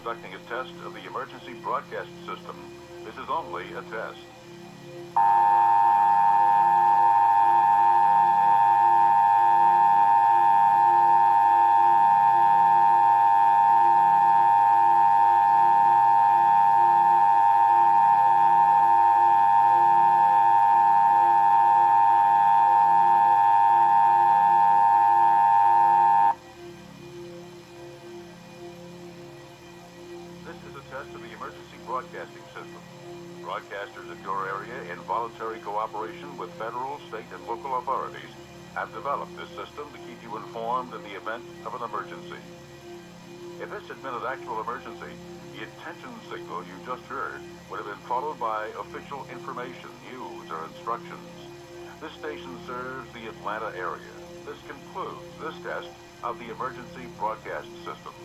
conducting a test of the emergency broadcast system. This is only a test. This is a test of the emergency broadcasting system. Broadcasters in your area, in voluntary cooperation with federal, state, and local authorities, have developed this system to keep you informed in the event of an emergency. If this had been an actual emergency, the attention signal you just heard would have been followed by official information, news, or instructions. This station serves the Atlanta area. This concludes this test of the emergency broadcast system.